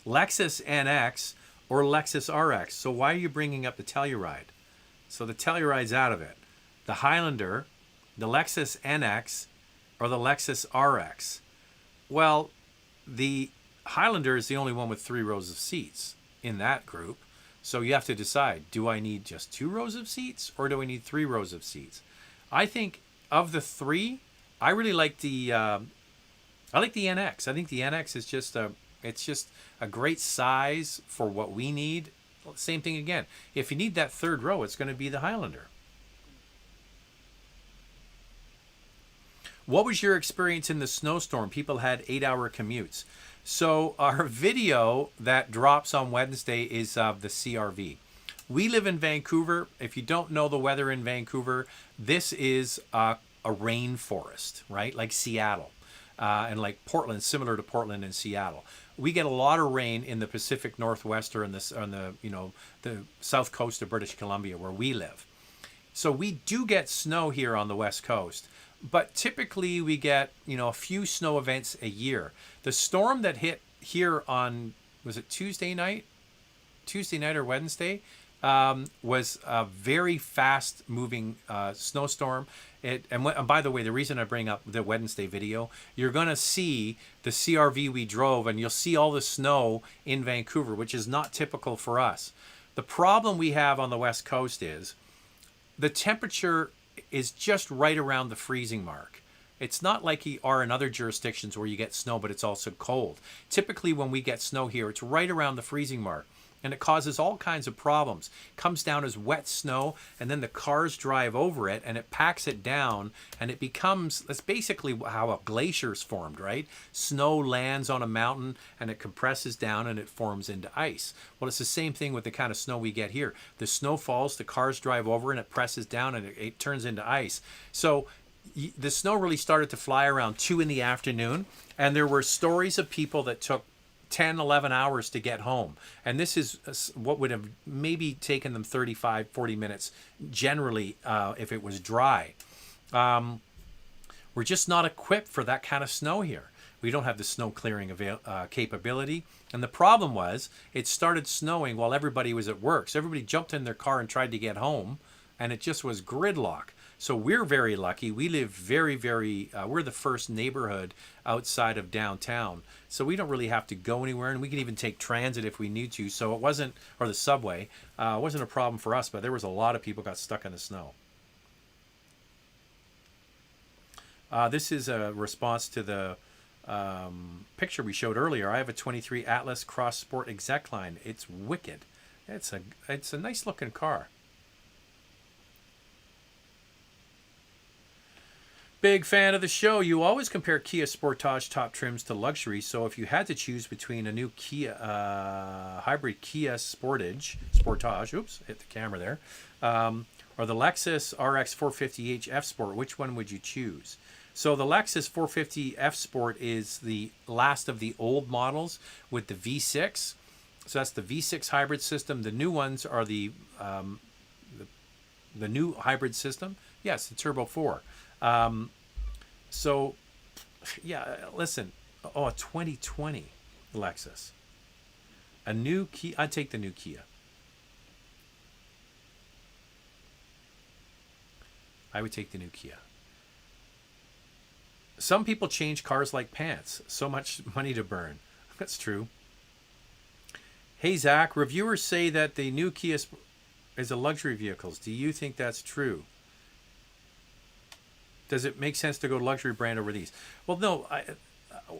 Lexus NX, or Lexus RX? So why are you bringing up the Telluride? So the Telluride's out of it. The Highlander, the Lexus NX, or the Lexus RX? Well, the Highlander is the only one with 3 rows of seats in that group. So you have to decide, do I need just 2 rows of seats or do I need 3 rows of seats? I think of the 3, I really like the NX. I think the NX is just a great size for what we need. Same thing again. If you need that 3rd row, it's going to be the Highlander. What was your experience in the snowstorm? People had 8-hour commutes. So our video that drops on Wednesday is of the CRV. We live in Vancouver. If you don't know the weather in Vancouver, this is a rainforest, right? Like Seattle and like Portland, similar to Portland and Seattle. We get a lot of rain in the Pacific Northwest or on the south coast of British Columbia where we live. So we do get snow here on the West Coast, but typically we get, a few snow events a year. The storm that hit here on, was it Tuesday night? Tuesday night or Wednesday, was a very fast moving snowstorm. And by the way, the reason I bring up the Wednesday video, you're going to see the CRV we drove, and you'll see all the snow in Vancouver, which is not typical for us. The problem we have on the West Coast is the temperature is just right around the freezing mark. It's not like you are in other jurisdictions where you get snow, but it's also cold. Typically, when we get snow here, it's right around the freezing mark. And it causes all kinds of problems. It comes down as wet snow, and then the cars drive over it, and it packs it down, and it becomes, that's basically how a glacier's formed, right? Snow lands on a mountain, and it compresses down, and it forms into ice. Well, it's the same thing with the kind of snow we get here. The snow falls, the cars drive over, and it presses down, and it turns into ice. So the snow really started to fly around 2 in the afternoon, and there were stories of people that took 10, 11 hours to get home. And this is what would have maybe taken them 35, 40 minutes generally if it was dry. We're just not equipped for that kind of snow here. We don't have the snow clearing capability. And the problem was it started snowing while everybody was at work. So everybody jumped in their car and tried to get home, and it just was gridlock. So we're very lucky. We live very, we're the first neighborhood outside of downtown. So we don't really have to go anywhere, and we can even take transit if we need to. So it wasn't, or the subway, it wasn't a problem for us, but there was a lot of people got stuck in the snow. This is a response to the picture we showed earlier. I have a 23 Atlas Cross Sport Exec line. It's wicked. It's a nice looking car. Big fan of the show. You always compare Kia Sportage top trims to luxury. So if you had to choose between a new Kia hybrid Kia Sportage, oops, hit the camera there, or the Lexus RX 450h F Sport, which one would you choose? So the Lexus 450 F Sport is the last of the old models with the V6. So that's the V6 hybrid system. The new ones are the new hybrid system. Yes, the Turbo 4. So yeah, listen, a 2020 Lexus, a new Kia. I'd take the new Kia. I would take the new Kia. Some people change cars like pants. So much money to burn. That's true. Hey Zach, reviewers say that the new Kia is a luxury vehicle. Do you think that's true? Does it make sense to go luxury brand over these? Well, no.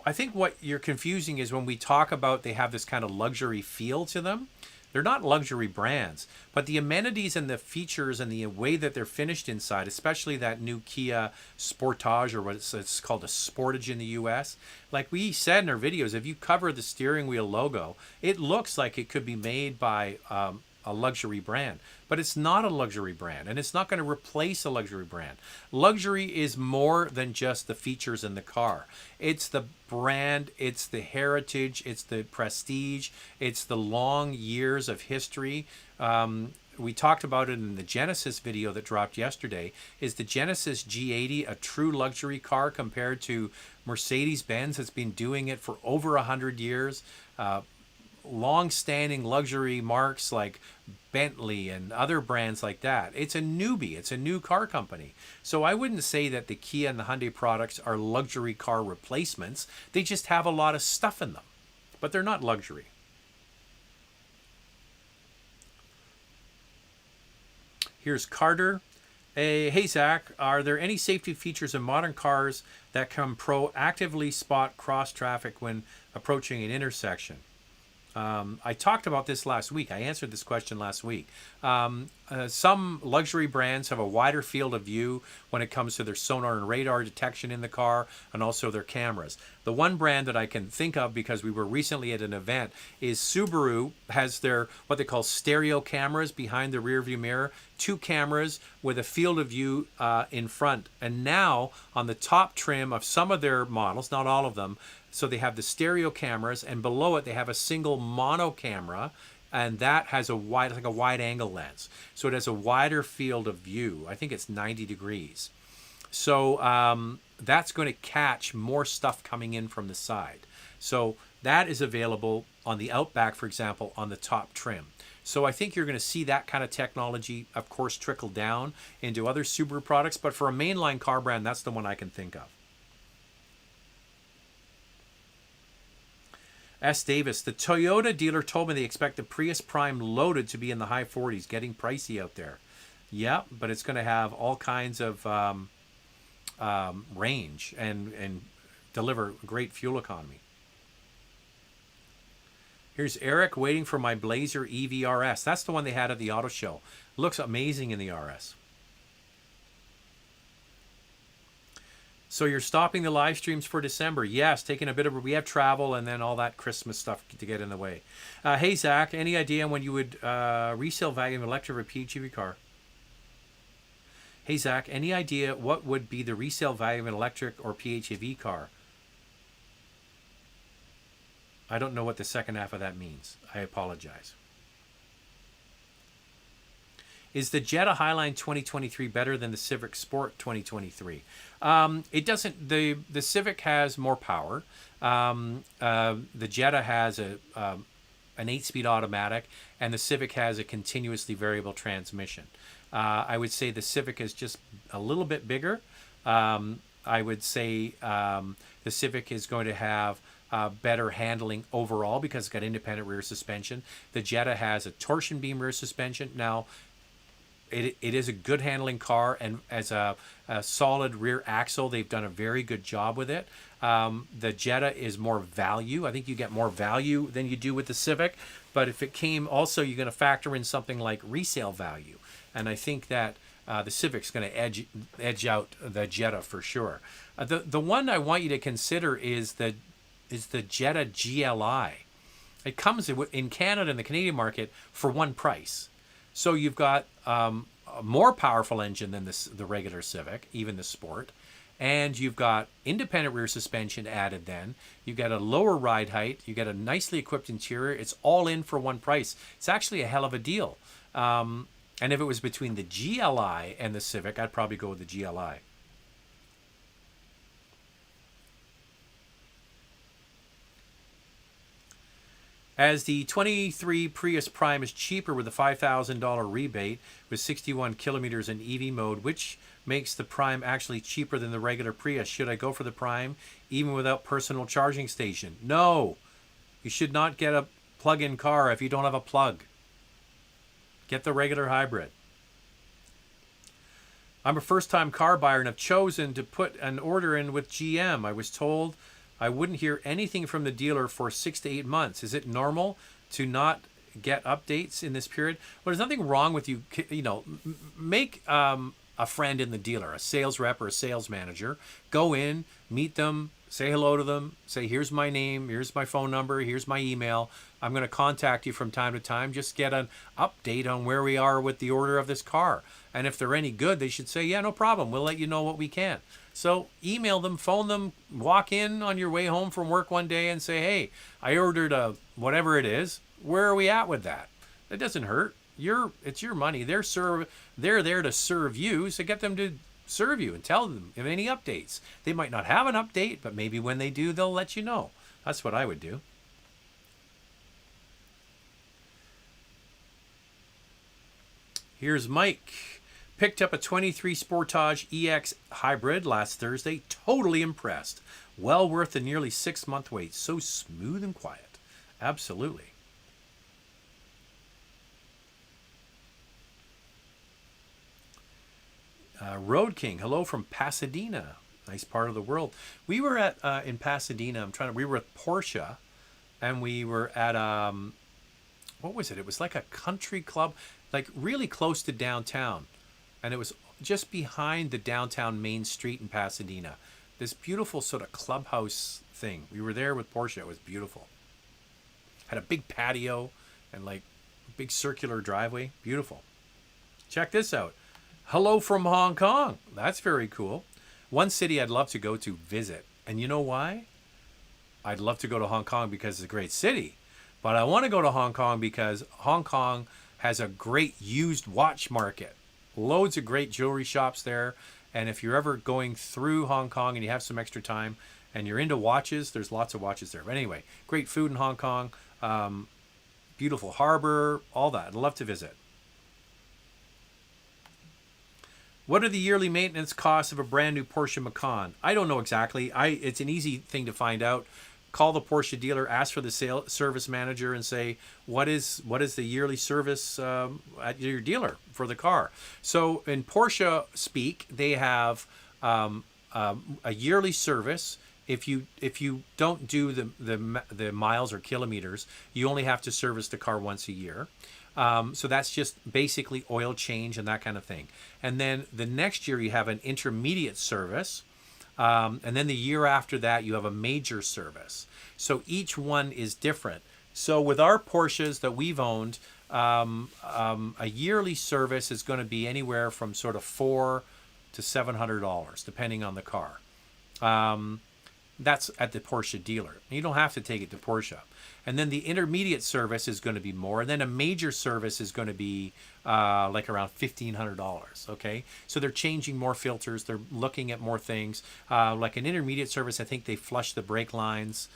I think what you're confusing is when we talk about they have this kind of luxury feel to them. They're not luxury brands, but the amenities and the features and the way that they're finished inside, especially that new Kia Sportage, or what it's called, a Sportage in the US. Like we said in our videos, if you cover the steering wheel logo, it looks like it could be made by a luxury brand, but it's not a luxury brand, and it's not going to replace a luxury brand. Luxury is more than just the features in the car. It's the brand, it's the heritage, it's the prestige, it's the long years of history. We talked about it in the Genesis video that dropped yesterday. Is the Genesis G80 a true luxury car compared to Mercedes-Benz that's been doing it for over 100 years? Long-standing luxury marks like Bentley and other brands like that. It's a newbie. It's a new car company. So I wouldn't say that the Kia and the Hyundai products are luxury car replacements. They just have a lot of stuff in them, but they're not luxury. Here's Carter. Hey Zach, are there any safety features in modern cars that can proactively spot cross traffic when approaching an intersection? I talked about this last week. I answered this question last week. Some luxury brands have a wider field of view when it comes to their sonar and radar detection in the car, and also their cameras. The one brand that I can think of, because we were recently at an event, is Subaru has their what they call stereo cameras behind the rear view mirror, 2 cameras with a field of view in front. And now on the top trim of some of their models, not all of them, so they have the stereo cameras, and below it they have a single mono camera, and that has a wide angle lens. So it has a wider field of view. I think it's 90 degrees. So that's going to catch more stuff coming in from the side. So that is available on the Outback, for example, on the top trim. So I think you're going to see that kind of technology, of course, trickle down into other Subaru products. But for a mainline car brand, that's the one I can think of. S. Davis, the Toyota dealer told me they expect the Prius Prime loaded to be in the high 40s, getting pricey out there. Yeah, but it's going to have all kinds of range and deliver great fuel economy. Here's Eric waiting for my Blazer EV RS. That's the one they had at the auto show. Looks amazing in the RS. So you're stopping the live streams for December. Yes, taking a bit of, we have travel and then all that Christmas stuff to get in the way. Hey, Zach, any idea when you would resale value of an electric or PHEV car? Hey, Zach, any idea what would be the resale value of an electric or PHEV car? I don't know what the second half of that means. I apologize. Is the Jetta Highline 2023 better than the Civic Sport 2023? It doesn't. The Civic has more power. The Jetta has an 8-speed automatic, and the Civic has a continuously variable transmission. I would say the Civic is just a little bit bigger. I would say the Civic is going to have better handling overall because it's got independent rear suspension. The Jetta has a torsion beam rear suspension. Now, it is a good handling car, and as a solid rear axle, they've done a very good job with it. The Jetta is more value. I think you get more value than you do with the Civic. But if it came, also you're going to factor in something like resale value. And I think that the Civic's going to edge out the Jetta for sure. The one I want you to consider is the Jetta GLI. It comes in Canada and the Canadian market for one price. So you've got a more powerful engine than the regular Civic, even the Sport. And you've got independent rear suspension added then. You've got a lower ride height. You've got a nicely equipped interior. It's all in for one price. It's actually a hell of a deal. And if it was between the GLI and the Civic, I'd probably go with the GLI. As the 23 Prius Prime is cheaper with a $5,000 rebate with 61 kilometers in EV mode, which makes the Prime actually cheaper than the regular Prius. Should I go for the Prime even without personal charging station? No. You should not get a plug-in car if you don't have a plug. Get the regular hybrid. I'm a first-time car buyer and have chosen to put an order in with GM. I was told I wouldn't hear anything from the dealer for 6 to 8 months. Is it normal to not get updates in this period? Well, there's nothing wrong with you. Make a friend in the dealer, a sales rep or a sales manager. Go in, meet them, say hello to them, say, here's my name, here's my phone number, here's my email. I'm going to contact you from time to time. Just get an update on where we are with the order of this car. And if they're any good, they should say, yeah, no problem. We'll let you know what we can. So email them, phone them, walk in on your way home from work one day and say, hey, I ordered a whatever it is. Where are we at with that? That doesn't hurt. It's your money. They're there to serve you. So get them to serve you and tell them if any updates. They might not have an update, but maybe when they do, they'll let you know. That's what I would do. Here's Mike. Picked up a 23 Sportage EX Hybrid last Thursday. Totally impressed. Well worth the nearly 6-month wait. So smooth and quiet. Absolutely. Road King, hello from Pasadena. Nice part of the world. We were at in Pasadena. We were at Porsche, and we were at what was it? It was like a country club, like really close to downtown. And it was just behind the downtown main street in Pasadena. This beautiful sort of clubhouse thing. We were there with Porsche. It was beautiful. Had a big patio and like a big circular driveway. Beautiful. Check this out. Hello from Hong Kong. That's very cool. One city I'd love to go to visit. And you know why? I'd love to go to Hong Kong because it's a great city. But I want to go to Hong Kong because Hong Kong has a great used watch market. Loads of great jewelry shops there, And if you're ever going through Hong Kong and you have some extra time and you're into watches, there's lots of watches there. But anyway, great food in Hong Kong, beautiful harbor, all that. I'd love to visit. What are the yearly maintenance costs of a brand new Porsche Macan? I don't know exactly. It's an easy thing to find out. Call the Porsche dealer, ask for the service manager, and say, what is the yearly service at your dealer for the car? So in Porsche speak, they have a yearly service. If you don't do the miles or kilometers, you only have to service the car once a year. So that's just basically oil change and that kind of thing. And then the next year you have an intermediate service. And then the year after that, you have a major service. So each one is different. So with our Porsches that we've owned, a yearly service is going to be anywhere from sort of $400 to $700, depending on the car. That's at the Porsche dealer. You don't have to take it to Porsche. And then the intermediate service is going to be more. And then a major service is going to be like around $1,500. Okay, so they're changing more filters. They're looking at more things. Like an intermediate service, I think they flush the brake lines,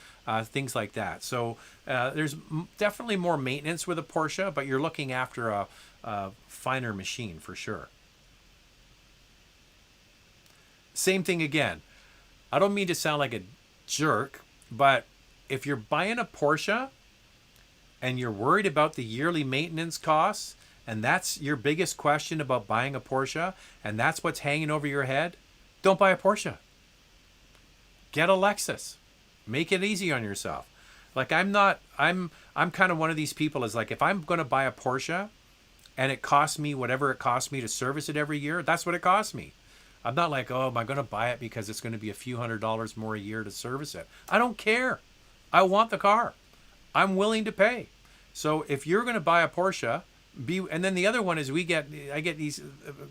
things like that. So there's definitely more maintenance with a Porsche, but you're looking after a finer machine for sure. Same thing again. I don't mean to sound like a jerk, but if you're buying a Porsche and you're worried about the yearly maintenance costs, and that's your biggest question about buying a Porsche, and that's what's hanging over your head, don't buy a Porsche. Get a Lexus. Make it easy on yourself. Like I'm kind of one of these people is like, if I'm going to buy a Porsche and it costs me whatever it costs me to service it every year, that's what it costs me. I'm not like, oh, am I going to buy it because it's going to be a few $100s more a year to service it? I don't care. I want the car. I'm willing to pay. So if you're going to buy a Porsche, and then the other one is I get these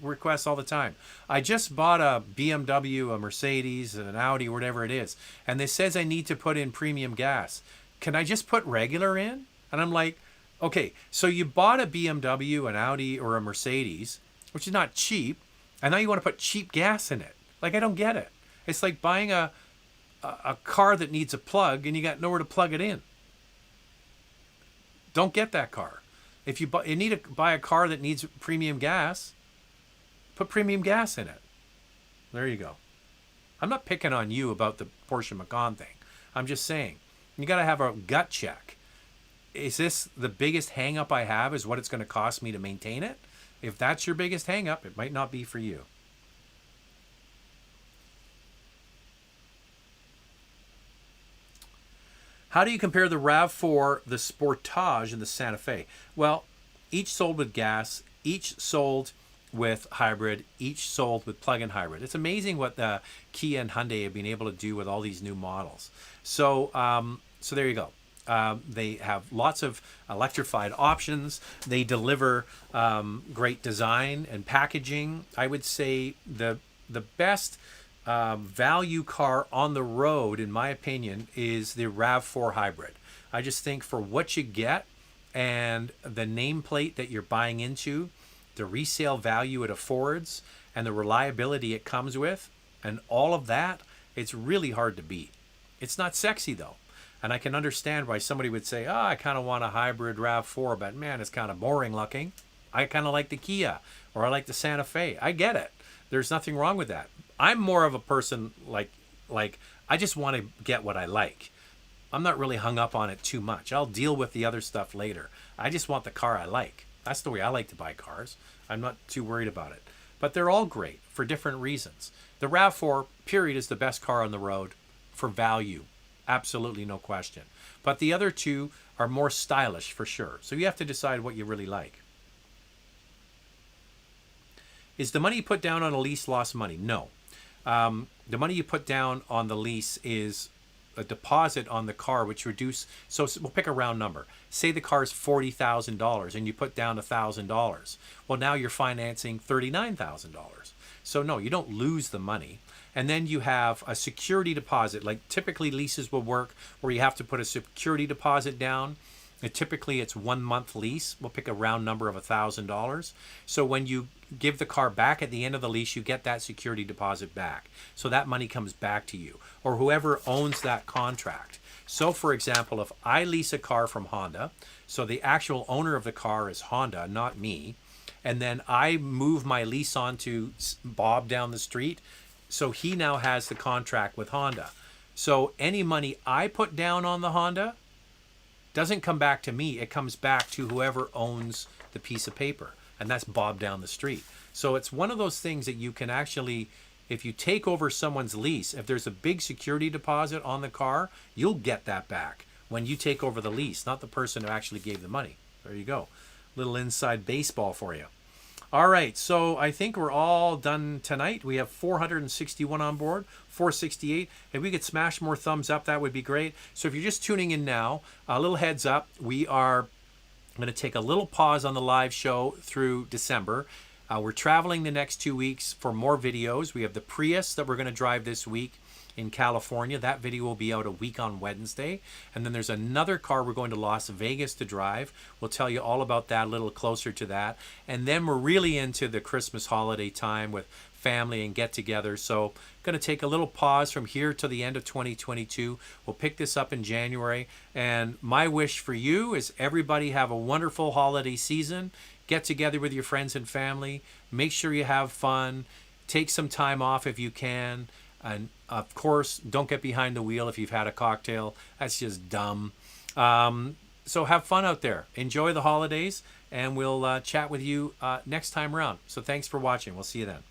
requests all the time. I just bought a BMW, a Mercedes, an Audi, whatever it is, and it says I need to put in premium gas. Can I just put regular in? And I'm like, okay, so you bought a BMW, an Audi, or a Mercedes, which is not cheap, and now you want to put cheap gas in it. Like, I don't get it. It's like buying a car that needs a plug and you got nowhere to plug it in. Don't get that car. If you need to buy a car that needs premium gas, put premium gas in it. There you go. I'm not picking on you about the Porsche Macan thing. I'm just saying, you got to have a gut check. Is this the biggest hang up I have is what it's going to cost me to maintain it? If that's your biggest hang up, it might not be for you. How do you compare the RAV4, the Sportage, and the Santa Fe? Well, each sold with gas, each sold with hybrid, each sold with plug-in hybrid. It's amazing what the Kia and Hyundai have been able to do with all these new models. So there you go. They have lots of electrified options. They deliver great design and packaging. I would say the best value car on the road, in my opinion, is the RAV4 hybrid. I just think for what you get and the nameplate that you're buying into, the resale value it affords, and the reliability it comes with, and all of that, it's really hard to beat. It's not sexy though. And I can understand why somebody would say, oh, I kind of want a hybrid RAV4, but man, it's kind of boring looking. I kind of like the Kia, or I like the Santa Fe. I get it. There's nothing wrong with that. I'm more of a person like I just want to get what I like. I'm not really hung up on it too much. I'll deal with the other stuff later. I just want the car I like. That's the way I like to buy cars. I'm not too worried about it. But they're all great for different reasons. The RAV4, period, is the best car on the road for value. Absolutely no question. But the other two are more stylish for sure. So you have to decide what you really like. Is the money you put down on a lease lost money? No. The money you put down on the lease is a deposit on the car, which reduce. So we'll pick a round number. Say the car is $40,000 and you put down $1,000. Well, now you're financing $39,000. So no, you don't lose the money. And then you have a security deposit. Like typically leases will work where you have to put a security deposit down. And typically it's 1 month lease. We'll pick a round number of $1,000. So when you give the car back at the end of the lease, you get that security deposit back. So that money comes back to you or whoever owns that contract. So for example, if I lease a car from Honda, so the actual owner of the car is Honda, not me, and then I move my lease on to Bob down the street, so he now has the contract with Honda. So any money I put down on the Honda doesn't come back to me. It comes back to whoever owns the piece of paper, and that's Bob down the street. So it's one of those things that you can actually, if you take over someone's lease, if there's a big security deposit on the car, you'll get that back when you take over the lease, not the person who actually gave the money. There you go. Little inside baseball for you. All right, so I think we're all done tonight. We have 461 on board, 468. If we could smash more thumbs up, that would be great. So if you're just tuning in now, a little heads up, we are going to take a little pause on the live show through December. We're traveling the next 2 weeks for more videos. We have the Prius that we're going to drive this week in California. That video will be out a week on Wednesday. And then there's another car we're going to Las Vegas to drive. We'll tell you all about that a little closer to that. And then we're really into the Christmas holiday time with family and get together. So going to take a little pause from here to the end of 2022. We'll pick this up in January. And my wish for you is everybody have a wonderful holiday season. Get together with your friends and family. Make sure you have fun. Take some time off if you can. And of course, don't get behind the wheel if you've had a cocktail. That's just dumb. So have fun out there. Enjoy the holidays, and we'll chat with you next time around. So thanks for watching. We'll see you then.